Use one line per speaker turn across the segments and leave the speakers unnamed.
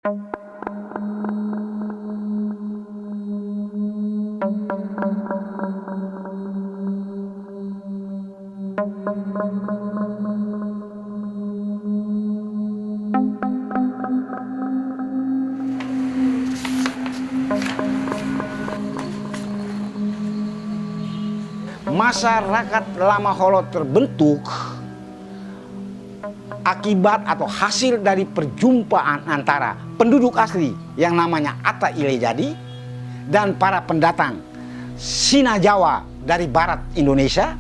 Masyarakat Lama Holot terbentuk akibat atau hasil dari perjumpaan antara penduduk asli yang namanya Atta Ilejadi dan para pendatang Sina Jawa dari barat Indonesia,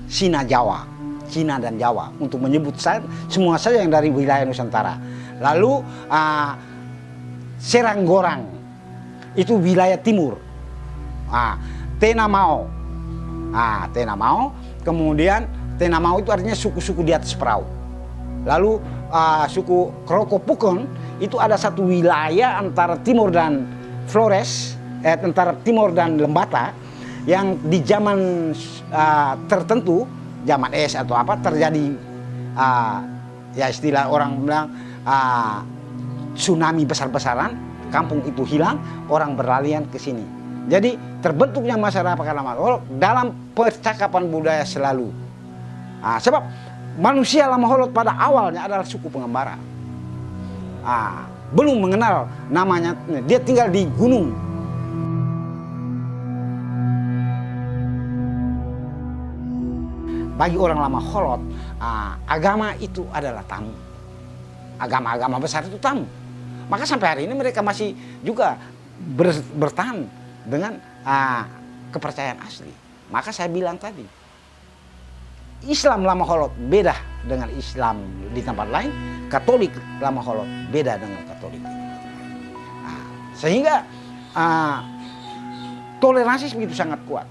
Sina Jawa, Cina dan Jawa untuk menyebut semua saja yang dari wilayah Nusantara. Lalu Seranggorang itu wilayah timur, Tenamao, Tenamao, kemudian Tenamao itu artinya suku-suku di atas perahu. Lalu suku Krokopukon itu ada satu wilayah antara timur dan Flores, antara timur dan Lembata, yang di zaman tertentu, zaman es atau apa, terjadi ya istilah orang bilang tsunami besar-besaran, kampung itu hilang, orang berlarian ke sini. Jadi terbentuknya masyarakat Lama Holot dalam percakapan budaya selalu. Sebab manusia Lama Holot pada awalnya adalah suku pengembara. Belum mengenal namanya, dia tinggal di gunung. Bagi orang Lama Holot, agama itu adalah tamu. Agama-agama besar itu tamu. Maka sampai hari ini mereka masih juga bertahan dengan kepercayaan asli. Maka saya bilang tadi, Islam Lama Holot beda dengan Islam di tempat lain, Katolik Lama Holot beda dengan Katolik. Sehingga toleransi begitu sangat kuat.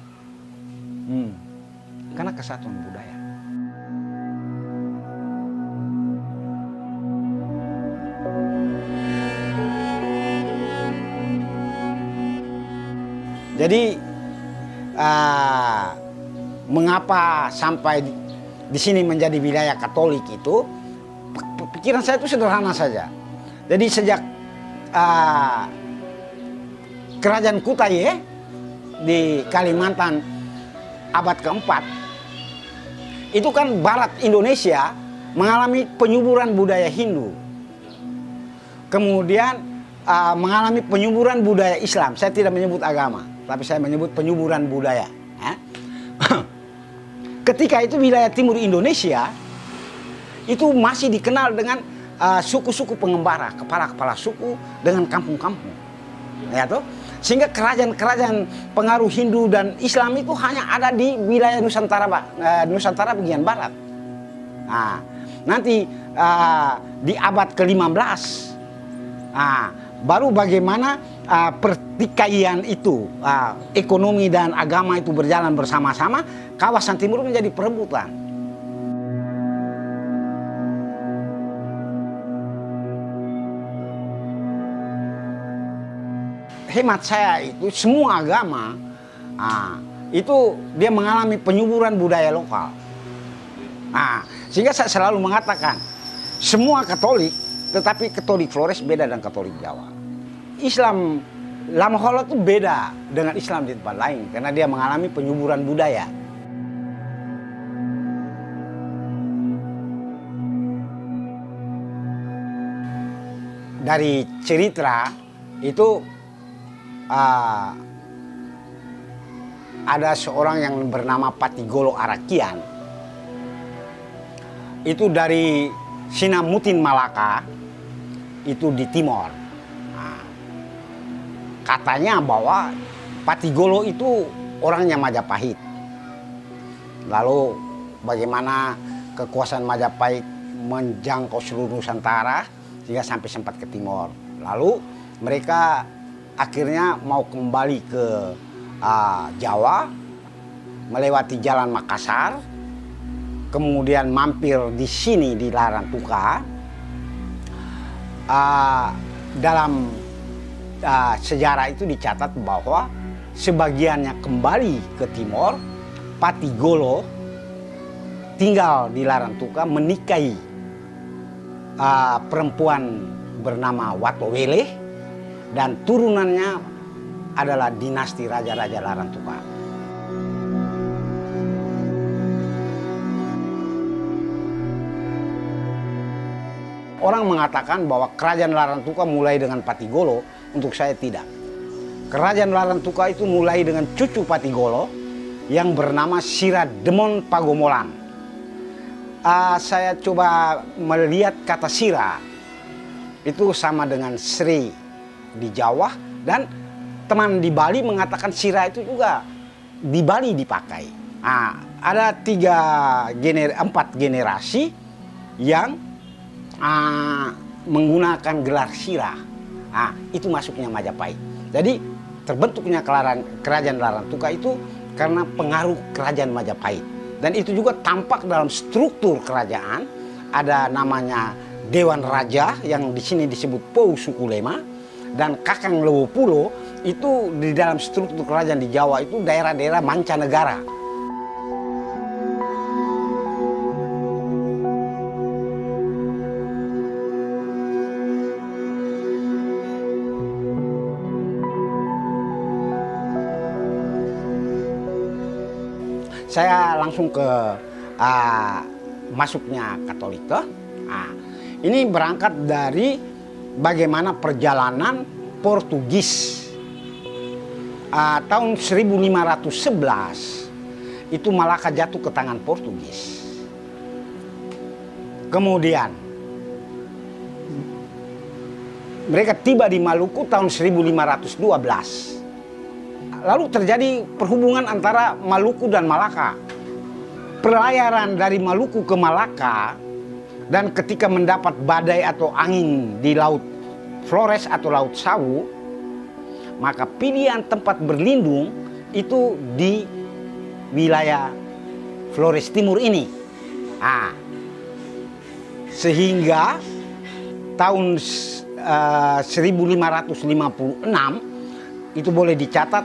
Karena kesatuan budaya. Jadi mengapa sampai di sini menjadi wilayah Katolik itu, pikiran saya itu sederhana saja. Jadi sejak Kerajaan Kutai di Kalimantan abad keempat, itu kan barat Indonesia mengalami penyuburan budaya Hindu. Kemudian mengalami penyuburan budaya Islam. Saya tidak menyebut agama, tapi saya menyebut penyuburan budaya. Ketika itu wilayah timur Indonesia itu masih dikenal dengan suku-suku pengembara, kepala-kepala suku dengan kampung-kampung. Ya toh? Sehingga kerajaan-kerajaan pengaruh Hindu dan Islam itu hanya ada di wilayah Nusantara bagian barat. Nanti di abad ke-15 baru bagaimana pertikaian itu, ekonomi dan agama itu berjalan bersama-sama, kawasan timur menjadi perebutan. Hemat saya itu semua agama itu dia mengalami penyuburan budaya lokal. Sehingga saya selalu mengatakan semua Katolik, tetapi Katolik Flores beda dengan Katolik Jawa. Islam Lama Holot itu beda dengan Islam di tempat lain karena dia mengalami penyuburan budaya. Dari cerita itu ada seorang yang bernama Patigolo Arakian. Itu dari Sinamutin Malaka, itu di timur. Katanya bahwa Patigolo itu orangnya Majapahit. Lalu bagaimana kekuasaan Majapahit menjangkau seluruh Nusantara sehingga sampai sempat ke timur. Lalu mereka akhirnya mau kembali ke Jawa, melewati jalan Makassar, kemudian mampir di sini di Larantuka. Dalam sejarah itu dicatat bahwa sebagiannya kembali ke timur, Patigolo tinggal di Larantuka, menikahi perempuan bernama Watowele dan turunannya adalah dinasti Raja-Raja Larantuka. Orang mengatakan bahwa kerajaan Larantuka mulai dengan Patigolo, untuk saya tidak. Kerajaan Larantuka itu mulai dengan cucu Patigolo yang bernama Sirademon Pagomolan. Saya coba melihat kata Sira, itu sama dengan Sri di Jawa, dan teman di Bali mengatakan Sira itu juga di Bali dipakai. Ada 4 generasi yang menggunakan gelar Sira. Itu masuknya Majapahit. Jadi terbentuknya kerajaan Larantuka itu karena pengaruh kerajaan Majapahit. Dan itu juga tampak dalam struktur kerajaan. Ada namanya Dewan Raja yang di sini disebut Pou Sukulema, dan Kakang Lewopulo itu di dalam struktur kerajaan di Jawa itu daerah-daerah mancanegara. Saya langsung ke masuknya Katolik. Ini berangkat dari bagaimana perjalanan Portugis. Tahun 1511 itu Malaka jatuh ke tangan Portugis. Kemudian mereka tiba di Maluku tahun 1512. Lalu terjadi perhubungan antara Maluku dan Malaka. Pelayaran dari Maluku ke Malaka, dan ketika mendapat badai atau angin di Laut Flores atau Laut Sawu, maka pilihan tempat berlindung itu di wilayah Flores Timur ini. Sehingga tahun 1556 itu boleh dicatat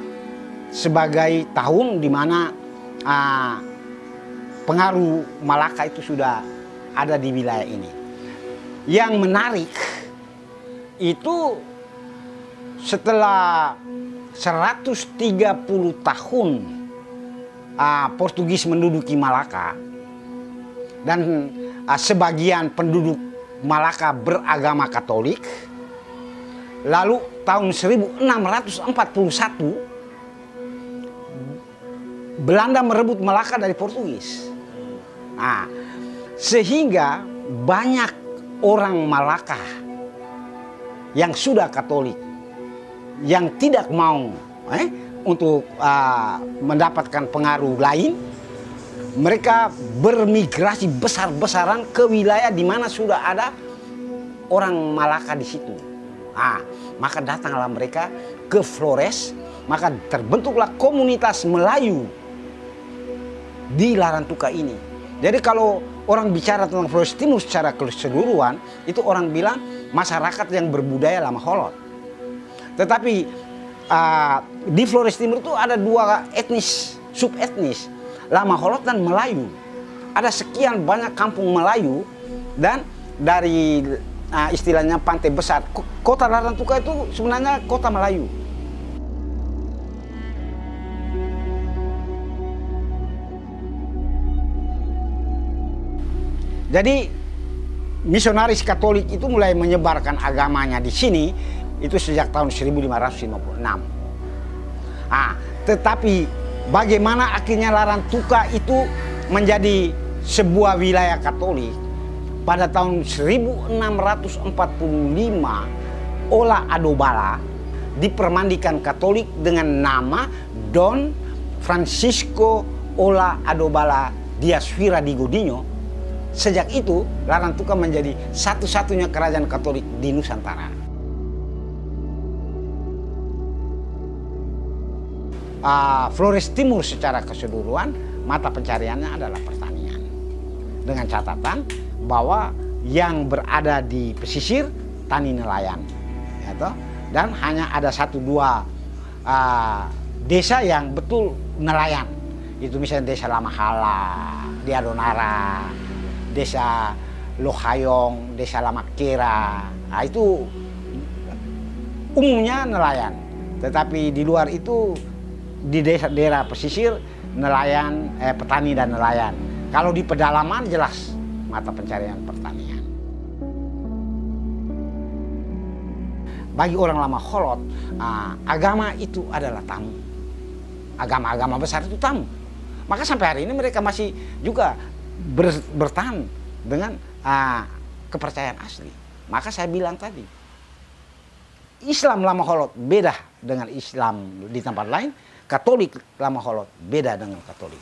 sebagai tahun di mana pengaruh Malaka itu sudah ada di wilayah ini. Yang menarik itu setelah 130 tahun Portugis menduduki Malaka, dan sebagian penduduk Malaka beragama Katolik. Lalu tahun 1641 Belanda merebut Malaka dari Portugis. Sehingga banyak orang Malaka yang sudah Katolik, yang tidak mau untuk mendapatkan pengaruh lain, mereka bermigrasi besar-besaran ke wilayah di mana sudah ada orang Malaka di situ. Maka datanglah mereka ke Flores, maka terbentuklah komunitas Melayu di Larantuka ini. Jadi kalau orang bicara tentang Flores Timur secara keseluruhan, itu orang bilang masyarakat yang berbudaya Lama Holot. Tetapi di Flores Timur itu ada 2 etnis, subetnis, Lama Holot dan Melayu. Ada sekian banyak kampung Melayu, dan dari istilahnya Pantai Besar, kota Larantuka itu sebenarnya kota Melayu. Jadi misionaris Katolik itu mulai menyebarkan agamanya di sini itu sejak tahun 1556. Tetapi bagaimana akhirnya Larantuka itu menjadi sebuah wilayah Katolik? Pada tahun 1645 Ola Adobala dipermandikan Katolik dengan nama Don Francisco Ola Adobala Dias Vira di Godinho. Sejak itu Larantuka menjadi satu-satunya kerajaan Katolik di Nusantara. Flores Timur secara keseluruhan mata pencariannya adalah pertanian, dengan catatan bahwa yang berada di pesisir tani nelayan, dan hanya ada 1-2 desa yang betul nelayan. Itu misalnya desa Lamahala di Adonara, desa Lohayong, desa Lamakera, Nah, itu umumnya nelayan. Tetapi di luar itu di daerah pesisir nelayan, petani dan nelayan. Kalau di pedalaman jelas mata pencarian pertanian. Bagi orang lama Holot, agama itu adalah tamu. Agama-agama besar itu tamu. Maka sampai hari ini mereka masih juga bertahan dengan kepercayaan asli. Maka saya bilang tadi, Islam lama Holot beda dengan Islam di tempat lain, Katolik lama Holot beda dengan Katolik.